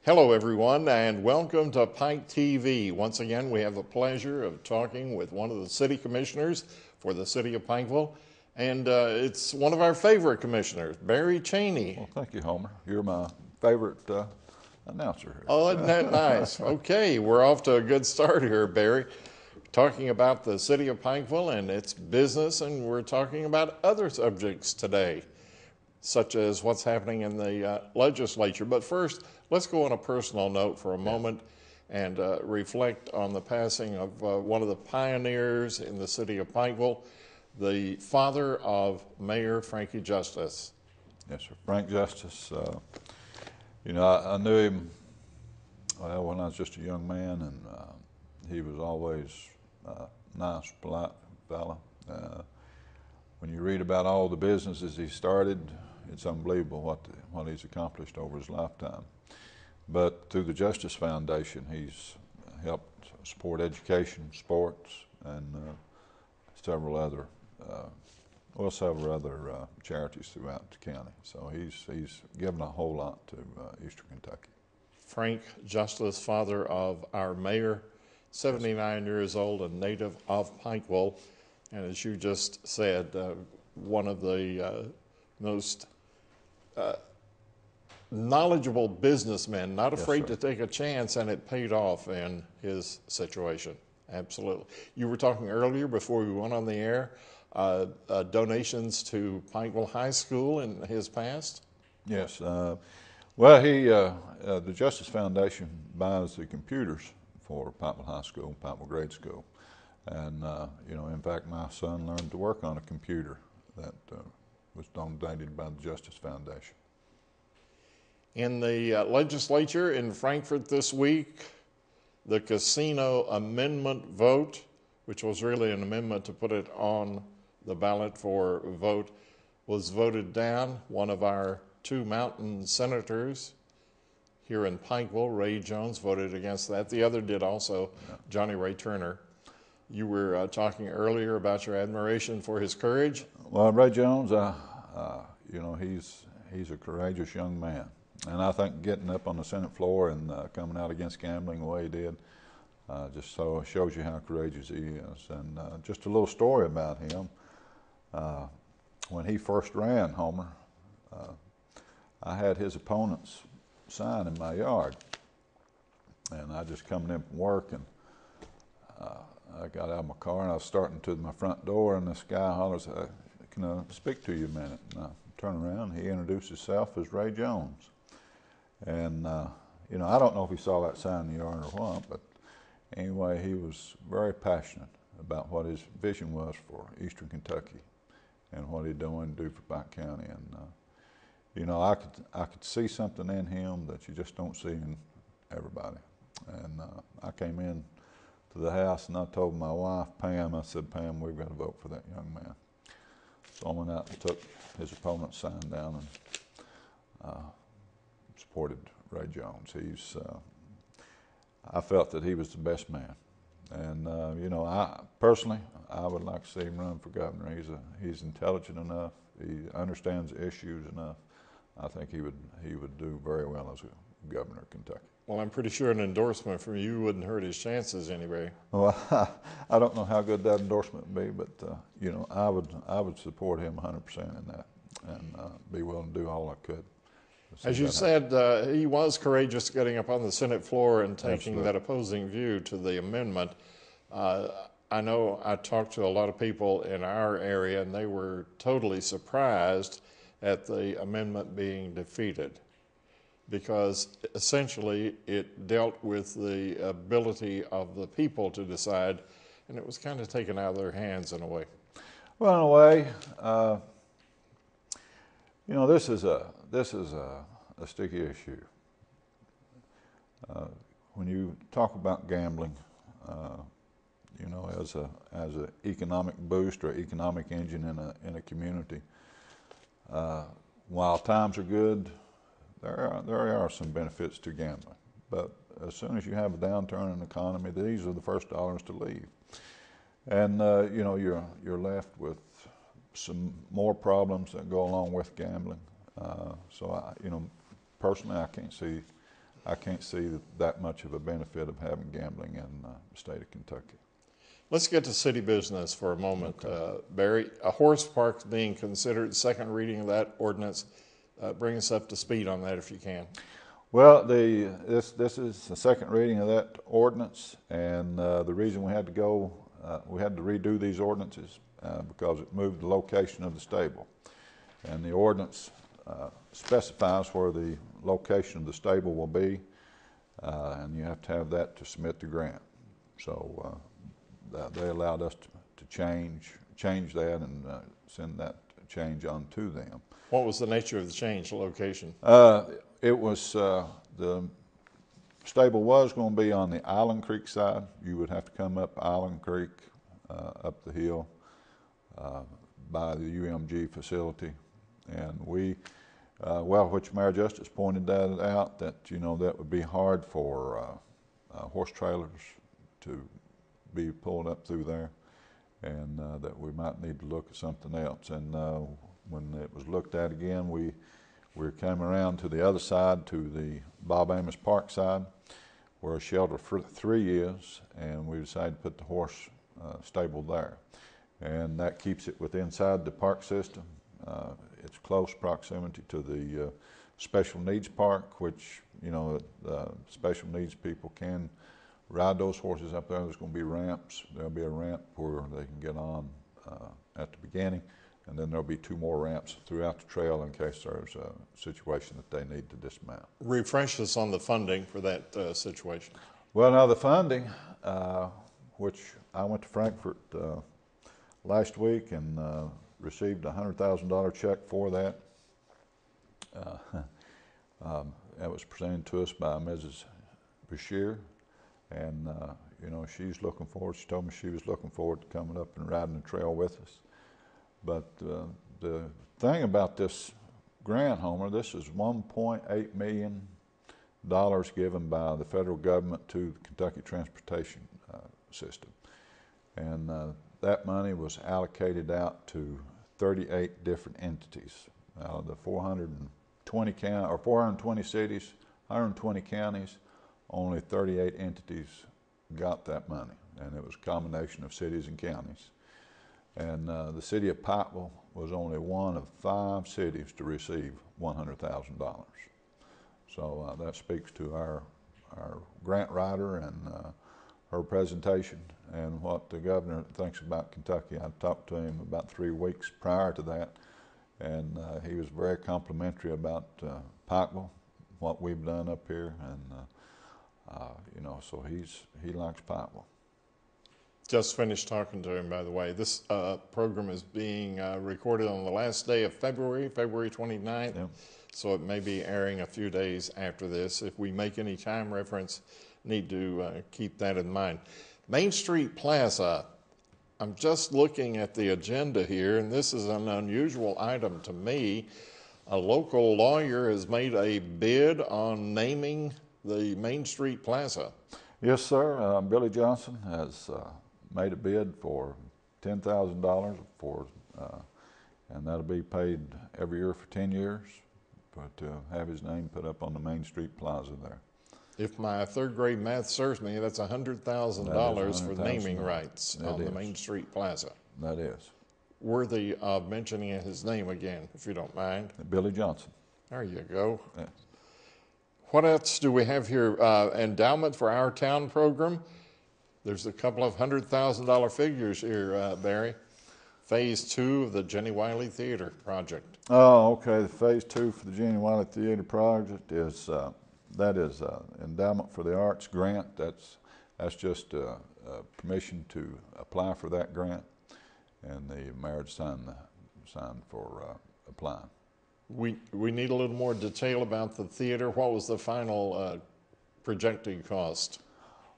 Hello, everyone, and welcome to Pike TV. Once again, we have the pleasure of talking with one of the city commissioners for the city of Pikeville, and it's one of our favorite commissioners, Barry Cheney. Well, thank you, Homer. You're my favorite announcer here. Oh, isn't that nice? Okay, we're off to a good start here, Barry. Talking about the city of Pikeville and its business, and we're talking about other subjects today, such as what's happening in the legislature. But first, let's go on a personal note for a moment and reflect on the passing of one of the pioneers in the city of Pikeville, the father of Mayor Frankie Justice. Yes, sir. Frank Justice, I knew him when I was just a young man, and he was always a nice, polite fella. When you read about all the businesses he started, it's unbelievable what he's accomplished over his lifetime. But through the Justice Foundation, he's helped support education, sports, and several other charities throughout the county. So he's given a whole lot to Eastern Kentucky. Frank Justice, father of our mayor, 79 years old, a native of Pikeville, and as you just said, one of the most knowledgeable businessmen, not afraid to take a chance, and it paid off in his situation. Absolutely. You were talking earlier before we went on the air, donations to Pikeville High School in his past? Yes. The Justice Foundation buys the computers for Pikeville High School, Pikeville Grade School. And, in fact, my son learned to work on a computer that was donated by the Justice Foundation. In the legislature in Frankfort this week, the casino amendment vote, which was really an amendment to put it on the ballot for vote, was voted down. One of our two mountain senators here in Pikeville, Ray Jones, voted against that. The other did also, Johnny Ray Turner. You were talking earlier about your admiration for his courage. Well, Ray Jones, he's a courageous young man. And I think getting up on the Senate floor and coming out against gambling the way he did just so shows you how courageous he is. And just a little story about him. When he first ran, Homer, I had his opponent's sign in my yard. And I just coming in from work, and I got out of my car, and I was starting to my front door, and this guy hollers, "Can I speak to you a minute?" And I turn around, he introduced himself as Ray Jones. And, I don't know if he saw that sign in the yard or what, but anyway, he was very passionate about what his vision was for Eastern Kentucky and what he'd do for Pike County. And, I could see something in him that you just don't see in everybody. And I came in to the house and I told my wife, Pam, I said, "Pam, we've got to vote for that young man." So I went out and took his opponent's sign down and supported Ray Jones. I felt that he was the best man. And, I personally would like to see him run for governor. He's intelligent enough. He understands the issues enough. I think he would do very well as a governor of Kentucky. Well, I'm pretty sure an endorsement from you wouldn't hurt his chances anyway. Well, I don't know how good that endorsement would be, but, I would support him 100% in that and be willing to do all I could. As you said, he was courageous getting up on the Senate floor and taking that opposing view to the amendment. I know I talked to a lot of people in our area, and they were totally surprised at the amendment being defeated, because essentially it dealt with the ability of the people to decide, and it was kind of taken out of their hands in a way. Well, in a way, this is a sticky issue. When you talk about gambling, as an economic boost or economic engine in a community, while times are good, there are some benefits to gambling. But as soon as you have a downturn in the economy, these are the first dollars to leave, and you're left with some more problems that go along with gambling. So personally, I can't see I can't see that much of a benefit of having gambling in the state of Kentucky. Let's get to city business for a moment. Okay. Barry, a horse park being considered, second reading of that ordinance. Bring us up to speed on that if you can. Well, this is the second reading of that ordinance, and the reason we had to redo these ordinances because it moved the location of the stable. And the ordinance specifies where the location of the stable will be, and you have to have that to submit the grant. So they allowed us to change that and send that change on to them. What was the nature of the change, the location? It was the stable was going to be on the Island Creek side. You would have to come up Island Creek, up the hill by the UMG facility, and we, which Mayor Justice pointed that out, that that would be hard for horse trailers to be pulled up through there, and that we might need to look at something else. And when it was looked at again, we came around to the other side, to the Bob Amos Park side, where Shelter 3 is, and we decided to put the horse stable there. And that keeps it inside the park system. It's close proximity to the special needs park, which, special needs people can ride those horses up there. There's going to be ramps. There'll be a ramp where they can get on at the beginning, and then there'll be 2 more ramps throughout the trail in case there's a situation that they need to dismount. Refresh us on the funding for that situation. Well, now the funding, which I went to Frankfort last week and received a $100,000 check for that. That was presented to us by Mrs. Bashir, and she's looking forward. She told me she was looking forward to coming up and riding the trail with us. But the thing about this grant, Homer, this is $1.8 million given by the federal government to the Kentucky Transportation System. And that money was allocated out to 38 different entities. Out of the 420 cities, 120 counties, only 38 entities got that money. And it was a combination of cities and counties. And the city of Pikeville was only one of 5 cities to receive $100,000. So that speaks to our grant writer and her presentation and what the governor thinks about Kentucky. I talked to him about 3 weeks prior to that, and he was very complimentary about Pikeville, what we've done up here, and so he likes Pikeville. Just finished talking to him, by the way. This program is being recorded on the last day of February 29th. Yep. So it may be airing a few days after this. If we make any time reference, need to keep that in mind. Main Street Plaza, I'm just looking at the agenda here, and this is an unusual item to me. A local lawyer has made a bid on naming the Main Street Plaza. Yes, sir. Billy Johnson has made a bid for $10,000 and that'll be paid every year for 10 years. But to have his name put up on the Main Street Plaza there. If my 3rd grade math serves me, that's $100,000 for naming rights on the Main Street Plaza. That is. Worthy of mentioning his name again, if you don't mind. Billy Johnson. There you go. Yes. What else do we have here? Endowment for Our Town program. There's a couple of $100,000 figures here, Barry. Phase 2 of the Jenny Wiley Theater project. Oh, okay. The Phase 2 for the Jenny Wiley Theater project is Endowment for the Arts grant. That's just permission to apply for that grant, and the mayor signed for applying. We need a little more detail about the theater. What was the final projected cost?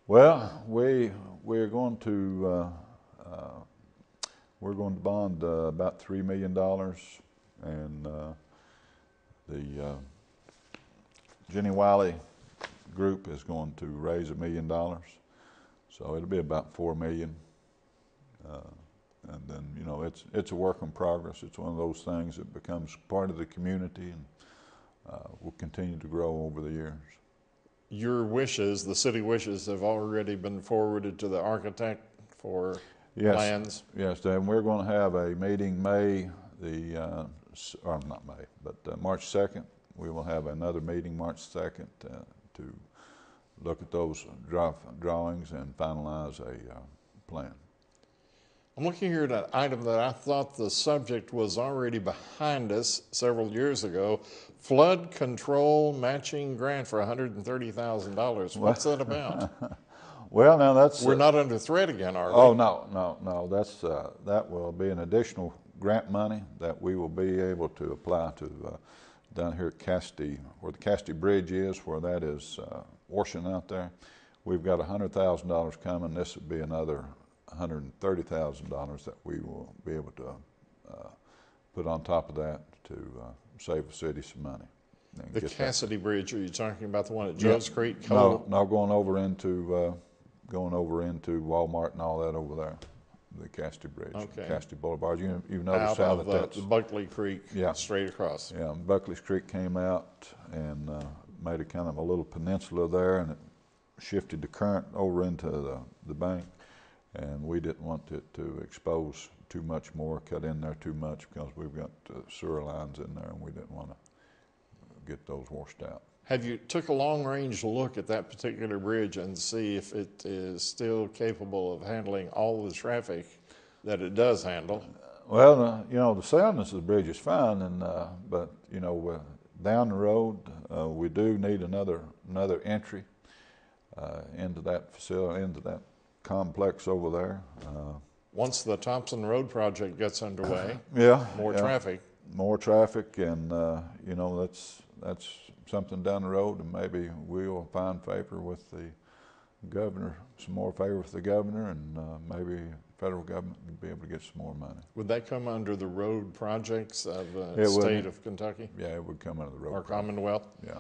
Well, we're going to bond about $3 million, and the Jenny Wiley group is going to raise $1 million, so it'll be about $4 million. And then it's a work in progress. It's one of those things that becomes part of the community and will continue to grow over the years. your wishes, the city wishes, have already been forwarded to the architect for plans? Yes, and we're going to have a meeting May or not May, but March 2nd. We will have another meeting March 2nd to look at those drawings and finalize a plan. I'm looking here at an item that I thought the subject was already behind us several years ago. Flood control matching grant for $130,000. What's that about? Well, now that's... We're not under threat again, are we? Oh, no. That will be an additional grant money that we will be able to apply to down here at Cassidy, where the Cassidy Bridge is, where that is washing out there. We've got $100,000 coming. This would be another $130,000 that we will be able to put on top of that to save the city some money. The Cassidy Bridge, are you talking about the one at Joe's Creek? No, going over into Walmart and all that over there. The Cassidy Bridge, okay. Cassidy Boulevard. You've noticed out how of that's the Buckley Creek, straight across. Yeah, Buckley Creek came out and made a kind of a little peninsula there, and it shifted the current over into the bank. And we didn't want it to expose too much more, cut in there too much, because we've got sewer lines in there, and we didn't want to get those washed out. Have you took a long-range look at that particular bridge and see if it is still capable of handling all the traffic that it does handle? Well, the soundness of the bridge is fine, but down the road we do need another entry into that facility, into that complex over there. Once the Thompson Road project gets underway, more traffic. More traffic, and that's something down the road, and maybe we'll find favor with the governor, some more favor with the governor, and maybe federal government will be able to get some more money. Would that come under the road projects of the state of Kentucky? Yeah, it would come under the road or project. Commonwealth? Yeah.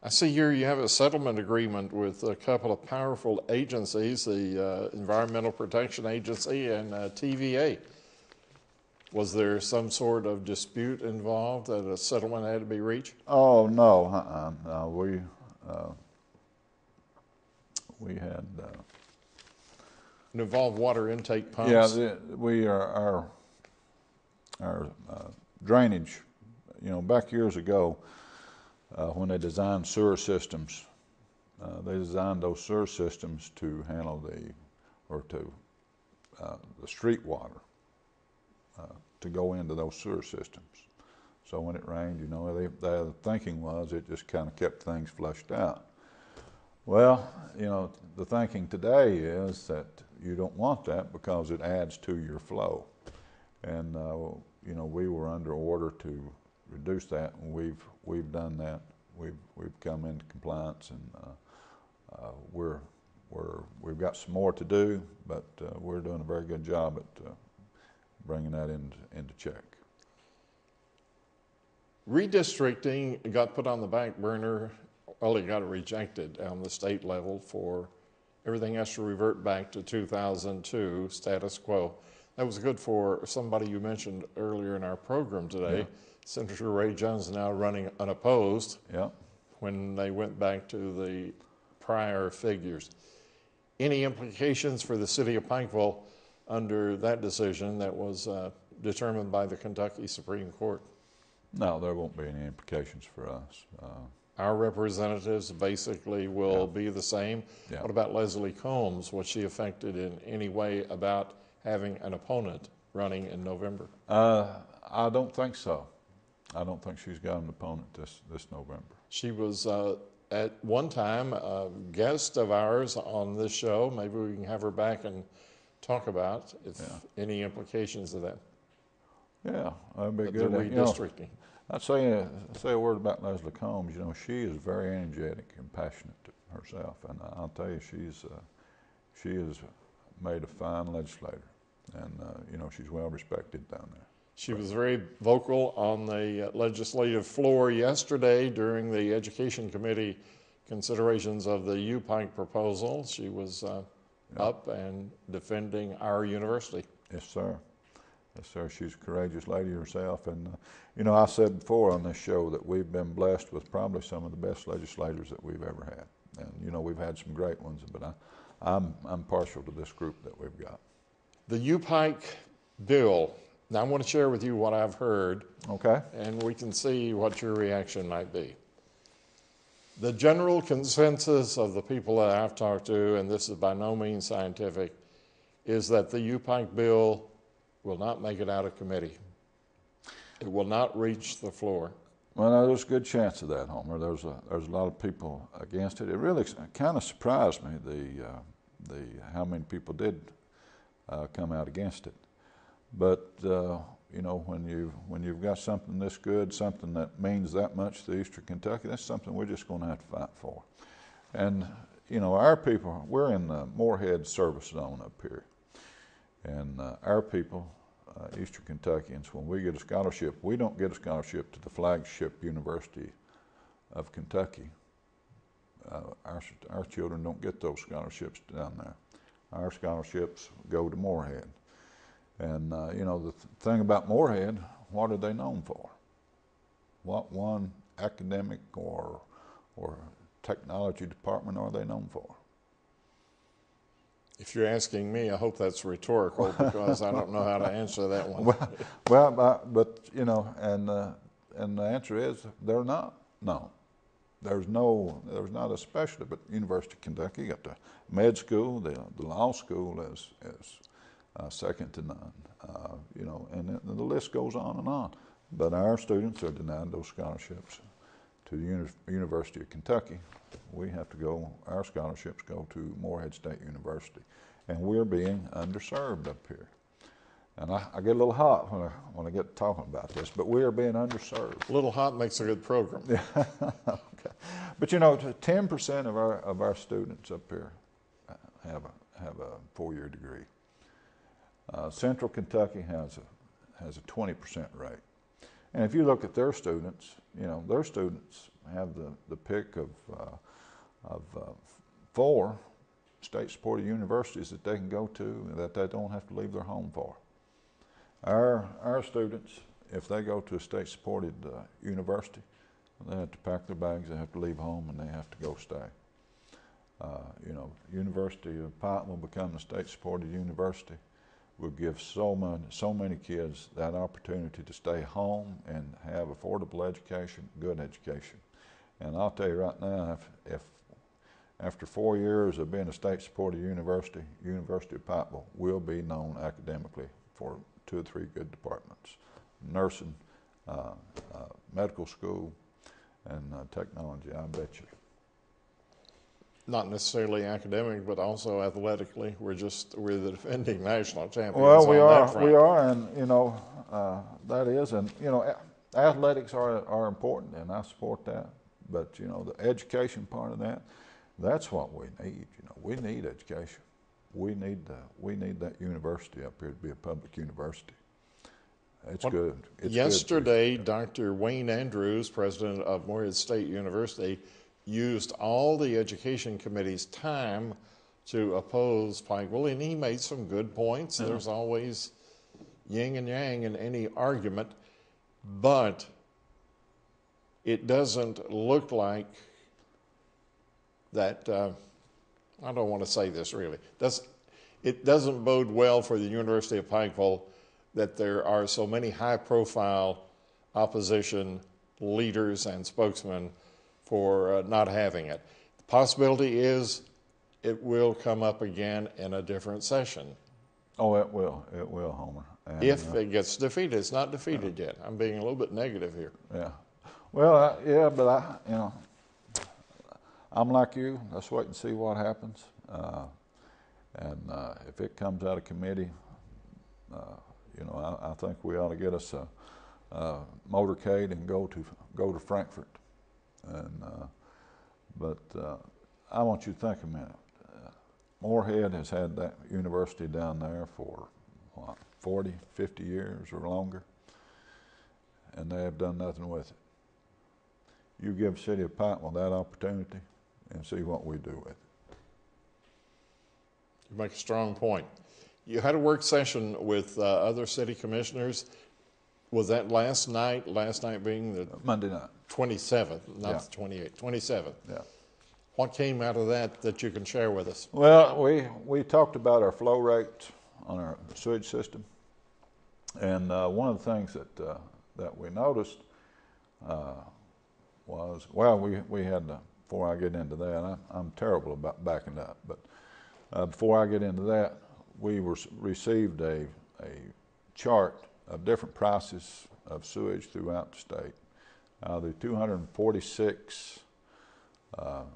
I see here you have a settlement agreement with a couple of powerful agencies, the Environmental Protection Agency and TVA. Was there some sort of dispute involved that a settlement had to be reached? Oh, no. No, we had... It involved water intake pumps? Yeah, our drainage, back years ago, when they designed sewer systems, they designed those sewer systems to handle the street water to go into those sewer systems. So when it rained, the thinking was it just kind of kept things flushed out. Well, the thinking today is that you don't want that because it adds to your flow. And we were under order to reduce that, and we've done that. We've come into compliance, and we've got some more to do, but we're doing a very good job at bringing that into check. Redistricting got put on the back burner. Well, it got rejected on the state level for everything has to revert back to 2002 status quo. That was good for somebody you mentioned earlier in our program today. Yeah. Senator Ray Jones now running unopposed when they went back to the prior figures. Any implications for the city of Pikeville under that decision that was determined by the Kentucky Supreme Court? No, there won't be any implications for us. Our representatives basically will be the same. What about Leslie Combs? Was she affected in any way about having an opponent running in November? I don't think so. I don't think she's got an opponent this November. She was at one time a guest of ours on this show. Maybe we can have her back and talk about any implications of that. Yeah, that'd be good. The redistricting. I'd say a word about Leslie Combs. She is very energetic and passionate herself, and I'll tell you, she has made a fine legislator, and she's well respected down there. She was very vocal on the legislative floor yesterday during the Education Committee considerations of the U-Pike proposal. She was up and defending our university. Yes, sir. Yes, sir. She's a courageous lady herself. And, you know, I said before on this show that we've been blessed with probably some of the best legislators that we've ever had. And, you know, we've had some great ones, but I'm partial to this group that we've got. The U-Pike bill. Now, I want to share with you what I've heard. Okay. And we can see what your reaction might be. The general consensus of the people that I've talked to, and this is by no means scientific, is that the U-Pike bill will not make it out of committee. It will not reach the floor. Well, there's a good chance of that, Homer. There's a lot of people against it. It really kind of surprised me how many people did come out against it. But you know, when you've got something this good, something that means that much to Eastern Kentucky, that's something we're just going to have to fight for. And you know, our people, we're in the Morehead service zone up here. And our people, Eastern Kentuckians, when we get a scholarship, we don't get a scholarship to the flagship University of Kentucky. Our children don't get those scholarships down there. Our scholarships go to Morehead. And you know, the thing about Morehead, what are they known for? What one academic or technology department are they known for? If you're asking me, I hope that's rhetorical because I don't know how to answer that one. But you know, and the answer is they're not. No, there's not a specialty. But University of Kentucky got the med school, the law school is second to none. You know, and the list goes on and on. But our students are denied those scholarships to the University of Kentucky. We have to go, our scholarships go to Morehead State University. And we're being underserved up here. And I get a little hot when I get talking about this, but we are being underserved. A little hot makes a good program. Okay. But you know, 10% of our students up here have a four-year degree. Central Kentucky has a 20% rate. And if you look at their students, you know, their students have the pick of 4 state-supported universities that they can go to and that they don't have to leave their home for. Our students, if they go to a state-supported university, they have to pack their bags, they have to leave home, and they have to go stay. You know, University of Pike will become a state-supported university. We'll give so many kids that opportunity to stay home and have affordable education, good education. And I'll tell you right now, if after 4 years of being a state-supported university, University of Pikeville will be known academically for 2 or 3 good departments: nursing, medical school, and technology. I bet you. Not necessarily academic, but also athletically. We're the defending national champions. Well, we on that front. We are, and you know that is, and you know, athletics are important, and I support that. But you know, the education part of that's what we need. You know, we need education. We need that university up here to be a public university. It's good. It's yesterday, Dr. Wayne Andrews, president of Morehead State University, used all the education committee's time to oppose Pikeville, and he made some good points. Yeah. There's always yin and yang in any argument, but it doesn't look like that, I don't want to say this really, it doesn't bode well for the University of Pikeville that there are so many high-profile opposition leaders and spokesmen for not having it. The possibility is it will come up again in a different session. Oh, it will, Homer. And, if it gets defeated. It's not defeated yet. I'm being a little bit negative here. Yeah. Well, yeah, but you know, I'm like you. Let's wait and see what happens. And if it comes out of committee, you know, I think we ought to get us a motorcade and go to Frankfort. And but I want you to think a minute. Morehead has had that university down there for what, 40, 50 years or longer, and they have done nothing with it. You give the city of Pikeville that opportunity and see what we do with it. You make a strong point. You had a work session with other city commissioners. Was that last night? Last night being the Monday night. 27th, not Yeah. the 28th, 27th. Yeah. What came out of that you can share with us? Well, we talked about our flow rate on our sewage system, and one of the things that we noticed was, well, we had before I get into that, I'm terrible about backing up, but before I get into that, we received a chart of different prices of sewage throughout the state. The 246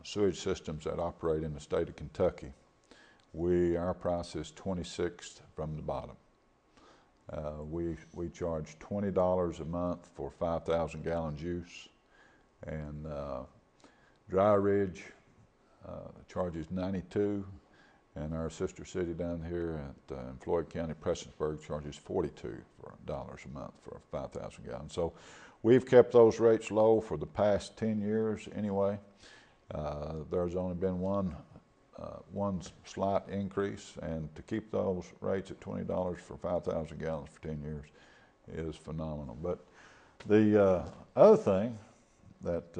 sewage systems that operate in the state of Kentucky, our price is 26th from the bottom. We charge $20 a month for 5,000 gallon juice, and Dry Ridge charges $92, and our sister city down here in Floyd County, Prestonsburg, charges $42 a month for 5,000 gallons. So we've kept those rates low for the past 10 years anyway. There's only been one slight increase, and to keep those rates at $20 for 5,000 gallons for 10 years is phenomenal. But the other thing that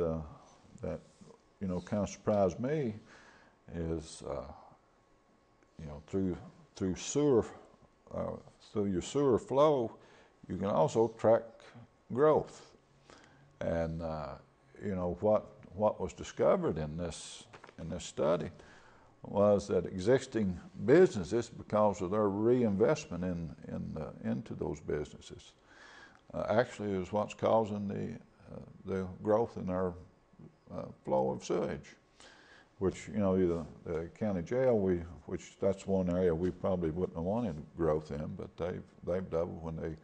kind of surprised me is through your sewer flow, you can also track growth. And what was discovered in this study was that existing businesses, because of their reinvestment into those businesses, actually is what's causing the growth in our flow of sewage. Which, the county jail, which that's one area we probably wouldn't have wanted growth in, but they've doubled when they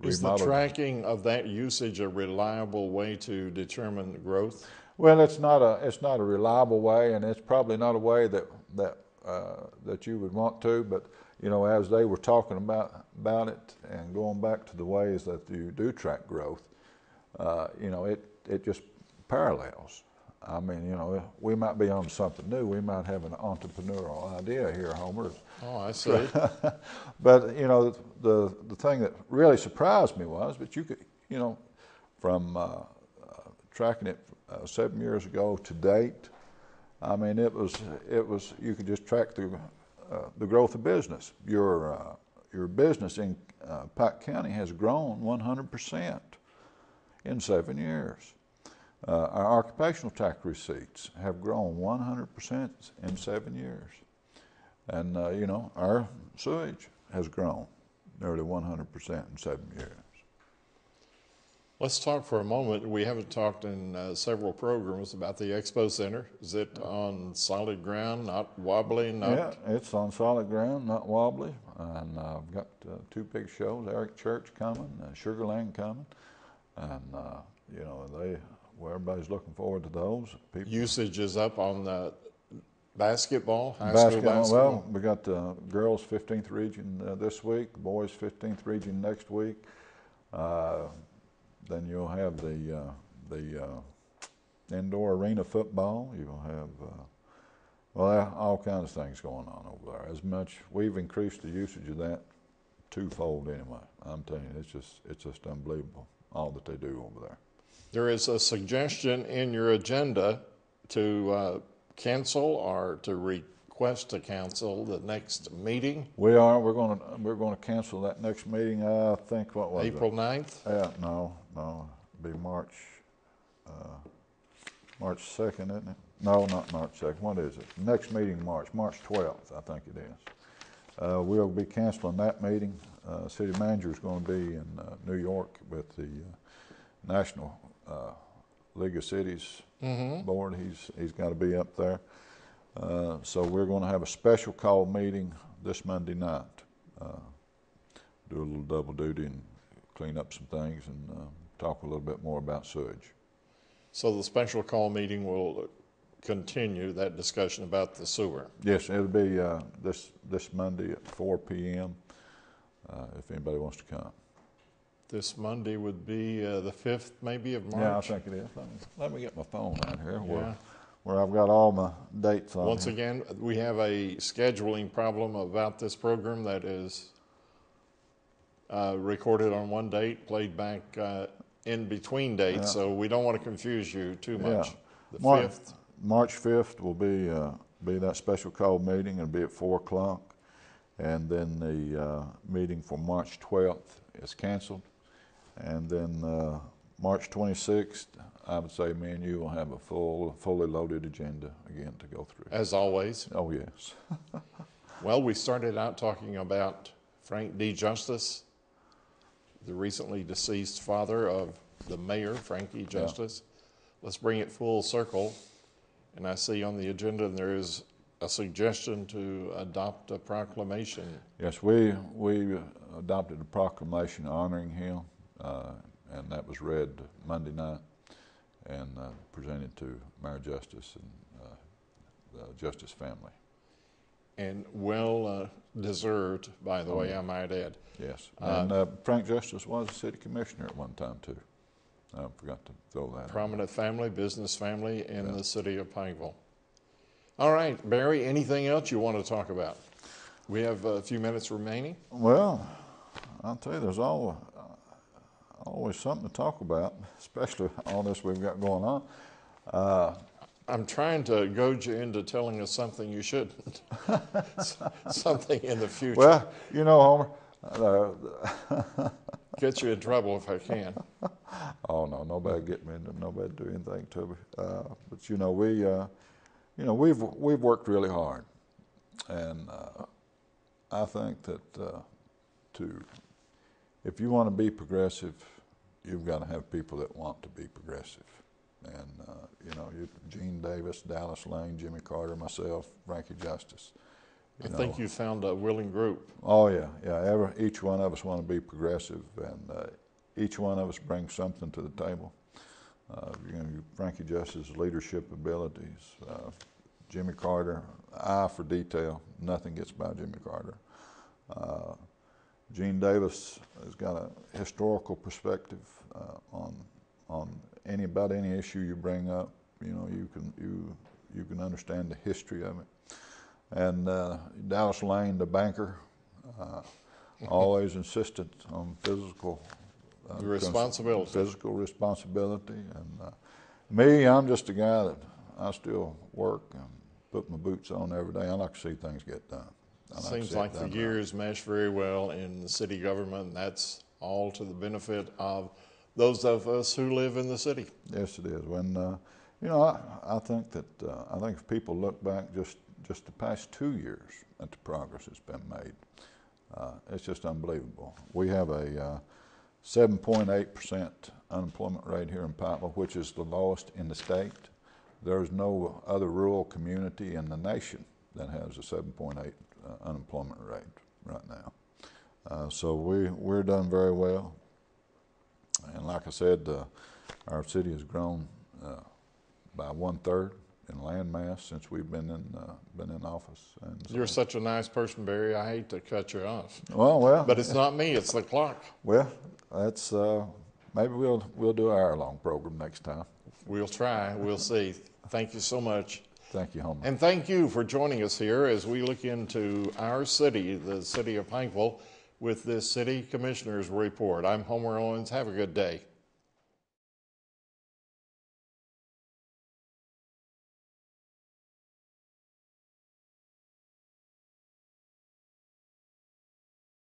remodeled. Is the tracking of that usage a reliable way to determine the growth? Well, it's not a reliable way, and it's probably not a way that you would want to. But as they were talking about it and going back to the ways that you do track growth, it just parallels. I mean, we might be on something new. We might have an entrepreneurial idea here, Homer. Oh, I see. But the thing that really surprised me was that you could, from tracking it 7 years ago to date, I mean, it was you could just track the growth of business. Your business in Pike County has grown 100% in 7 years. Our occupational tax receipts have grown 100% in 7 years. And, our sewage has grown nearly 100% in 7 years. Let's talk for a moment. We haven't talked in several programs about the Expo Center. Is it on solid ground, not wobbly? Yeah, it's on solid ground, not wobbly. And I've got 2 big shows, Eric Church coming, Sugar Land coming. And, everybody's looking forward to those. Usage is up on the basketball, high school basketball? Well, we got the girls' 15th region this week, boys' 15th region next week. Then you'll have the indoor arena football. You'll have all kinds of things going on over there. We've increased the usage of that twofold anyway. I'm telling you, it's just unbelievable all that they do over there. There is a suggestion in your agenda to cancel or to request to cancel the next meeting. We're going to cancel that next meeting. I think what was April 9th? Yeah, no, it'll be March 2nd, isn't it? No, not March 2nd. What is it? Next meeting, March 12th, I think it is. We'll be canceling that meeting. City manager is going to be in New York with the National League of Cities board. He's got to be up there. So we're going to have a special call meeting this Monday night. Do a little double duty and clean up some things and talk a little bit more about sewage. So the special call meeting will continue that discussion about the sewer? Yes, it'll be this Monday at 4 p.m. If anybody wants to come. This Monday would be the 5th, maybe, of March? Yeah, I think it is. Let me get my phone out here. Yeah. where I've got all my dates on Once here. again, we have a scheduling problem about this program that is recorded on one date, played back in between dates, Yeah. so we don't want to confuse you too much. Yeah. The Mar- 5th, March 5th will be that special call meeting. It'll be at 4 o'clock. And then the meeting for March 12th is canceled. And then March 26th, I would say me and you will have a fully loaded agenda again to go through. as always. Oh, yes. Well, we started out talking about Frank D. Justice, the recently deceased father of the mayor, Frankie Justice. Let's bring it full circle. And I see on the agenda there is a suggestion to adopt a proclamation. Yes, we adopted a proclamation honoring him, and that was read Monday night and presented to Mayor Justice and the Justice family. And well deserved, by the way, I might add. Yes, and Frank Justice was a city commissioner at one time too. I forgot to throw that in. Prominent family, business family in the city of Pikeville. All right, Barry, anything else you want to talk about? We have a few minutes remaining. Well, I'll tell you, there's always something to talk about, especially all this we've got going on. I'm trying to goad you into telling us something you shouldn't. Something in the future. Well, you know, Homer, Get you in trouble if I can. oh no, nobody get me into nobody do anything to me. But you know, we've worked really hard, and I think that if you want to be progressive, you've got to have people that want to be progressive. And you know, Gene Davis, Dallas Lane, Jimmy Carter, myself, Frankie Justice. I think you found a willing group. Oh yeah. Each one of us want to be progressive, and each one of us brings something to the table. You know, Frankie Justice's leadership abilities, Jimmy Carter, eye for detail. Nothing gets by Jimmy Carter. Gene Davis has got a historical perspective on about any issue you bring up. You know, you can understand the history of it. And Dallas Lane, the banker, always insisted on physical Responsibility. Physical responsibility. And me, I'm just a guy that I still work and put my boots on every day. I like to see things get done. Seems like the years mesh very well in the city government, and that's all to the benefit of those of us who live in the city. Yes, it is. When you know, I think if people look back just the past 2 years at the progress that's been made, it's just unbelievable. We have a 7.8% unemployment rate here in Pikeville, which is the lowest in the state. There's no other rural community in the nation that has a 7.8 unemployment rate right now. So we're done very well. And like I said, our city has grown by 1/3 in land mass since we've been in office. And so, You're such a nice person, Barry. I hate to cut you off. well, But it's not me, it's the clock. well, that's maybe we'll do an hour-long program next time. We'll try, we'll see. Thank you so much. Thank you, Homer. And thank you for joining us here as we look into our city, the city of Pikeville, with this City Commissioner's Report. I'm Homer Owens. Have a good day.